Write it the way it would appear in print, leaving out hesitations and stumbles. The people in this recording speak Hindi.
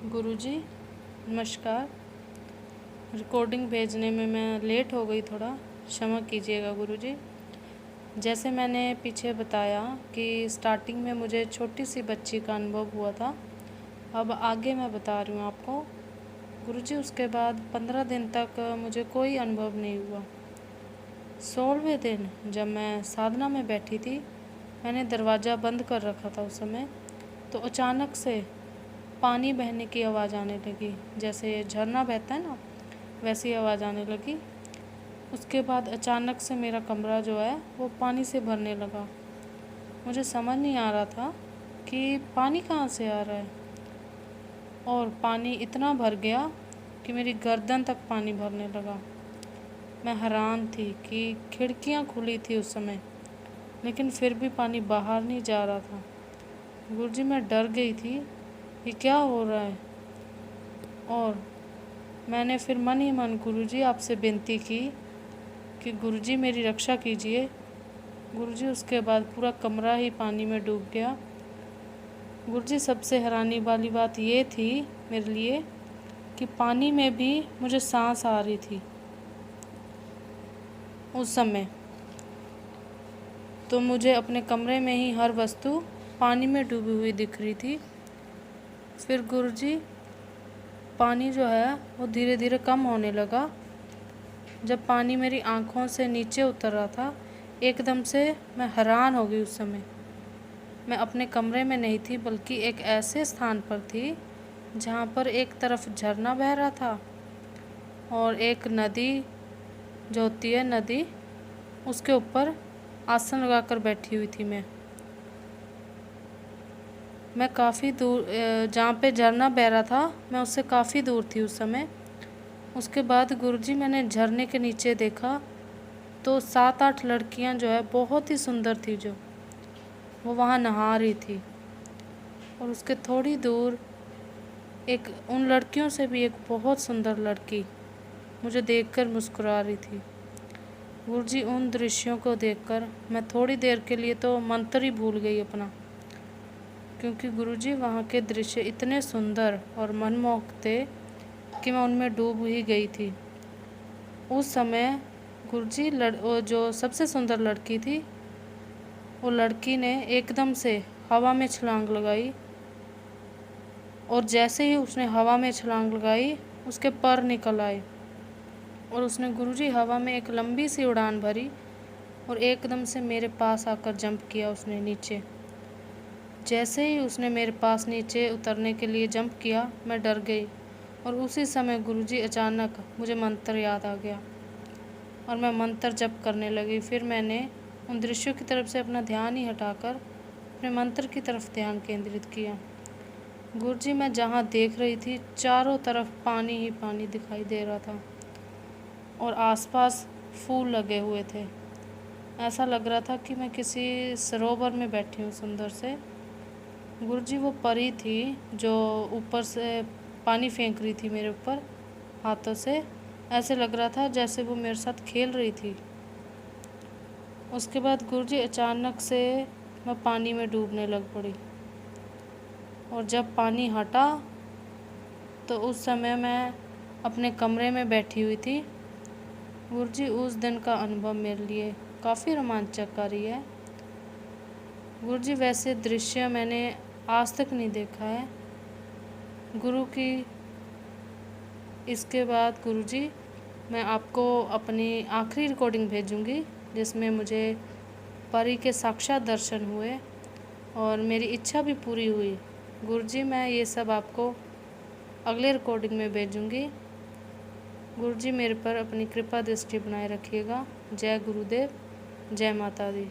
गुरुजी नमस्कार। रिकॉर्डिंग भेजने में मैं लेट हो गई, थोड़ा क्षमा कीजिएगा गुरुजी। जैसे मैंने पीछे बताया कि स्टार्टिंग में मुझे छोटी सी बच्ची का अनुभव हुआ था, अब आगे मैं बता रही हूँ आपको। गुरुजी उसके बाद 15 दिन तक मुझे कोई अनुभव नहीं हुआ। 16वें दिन जब मैं साधना में बैठी थी, मैंने दरवाज़ा बंद कर रखा था उस समय, तो अचानक से पानी बहने की आवाज़ आने लगी, जैसे झरना बहता है ना, वैसी आवाज़ आने लगी। उसके बाद अचानक से मेरा कमरा जो है वो पानी से भरने लगा। मुझे समझ नहीं आ रहा था कि पानी कहाँ से आ रहा है, और पानी इतना भर गया कि मेरी गर्दन तक पानी भरने लगा। मैं हैरान थी कि खिड़कियाँ खुली थी उस समय, लेकिन फिर भी पानी बाहर नहीं जा रहा था। गुरुजी मैं डर गई थी, ये क्या हो रहा है। और मैंने फिर मन ही मन गुरुजी आपसे विनती की कि गुरुजी मेरी रक्षा कीजिए। गुरुजी उसके बाद पूरा कमरा ही पानी में डूब गया। गुरुजी सबसे हैरानी वाली बात ये थी मेरे लिए कि पानी में भी मुझे सांस आ रही थी उस समय। तो मुझे अपने कमरे में ही हर वस्तु पानी में डूबी हुई दिख रही थी। फिर गुरुजी पानी जो है वो धीरे धीरे कम होने लगा। जब पानी मेरी आँखों से नीचे उतर रहा था, एकदम से मैं हैरान हो गई। उस समय मैं अपने कमरे में नहीं थी, बल्कि एक ऐसे स्थान पर थी जहाँ पर एक तरफ झरना बह रहा था और एक नदी जो होती है नदी, उसके ऊपर आसन लगाकर बैठी हुई थी। मैं काफ़ी दूर, जहाँ पे झरना बह रहा था मैं उससे काफ़ी दूर थी उस समय। उसके बाद गुरुजी मैंने झरने के नीचे देखा तो 7-8 लड़कियाँ जो है बहुत ही सुंदर थी, जो वो वहाँ नहा रही थी। और उसके थोड़ी दूर एक, उन लड़कियों से भी एक बहुत सुंदर लड़की मुझे देखकर मुस्कुरा रही थी। गुरुजी उन दृश्यों को देखकर मैं थोड़ी देर के लिए तो मंत्र ही भूल गई अपना, क्योंकि गुरुजी वहाँ के दृश्य इतने सुंदर और मनमोहक थे कि मैं उनमें डूब ही गई थी। उस समय गुरुजी वो जो सबसे सुंदर लड़की थी, वो लड़की ने एकदम से हवा में छलांग लगाई, और जैसे ही उसने हवा में छलांग लगाई उसके पर निकल आए और उसने गुरुजी हवा में एक लंबी सी उड़ान भरी और एकदम से मेरे पास आकर जंप किया उसने नीचे। जैसे ही उसने मेरे पास नीचे उतरने के लिए जंप किया, मैं डर गई, और उसी समय गुरुजी अचानक मुझे मंत्र याद आ गया और मैं मंत्र जप करने लगी। फिर मैंने उन दृश्यों की तरफ से अपना ध्यान ही हटाकर अपने मंत्र की तरफ ध्यान केंद्रित किया। गुरुजी मैं जहाँ देख रही थी, चारों तरफ पानी ही पानी दिखाई दे रहा था और आसपास फूल लगे हुए थे। ऐसा लग रहा था कि मैं किसी सरोवर में बैठी हूँ सुंदर से। गुरुजी वो परी थी जो ऊपर से पानी फेंक रही थी मेरे ऊपर हाथों से। ऐसे लग रहा था जैसे वो मेरे साथ खेल रही थी। उसके बाद गुरुजी अचानक से मैं पानी में डूबने लग पड़ी, और जब पानी हटा तो उस समय मैं अपने कमरे में बैठी हुई थी। गुरुजी उस दिन का अनुभव मेरे लिए काफ़ी रोमांचकारी है। गुरुजी वैसे दृश्य मैंने आज तक नहीं देखा है। गुरु की इसके बाद गुरुजी मैं आपको अपनी आखिरी रिकॉर्डिंग भेजूंगी, जिसमें मुझे परी के साक्षात दर्शन हुए और मेरी इच्छा भी पूरी हुई। गुरुजी मैं ये सब आपको अगले रिकॉर्डिंग में भेजूंगी। गुरुजी मेरे पर अपनी कृपा दृष्टि बनाए रखिएगा। जय गुरुदेव, जय माता दी।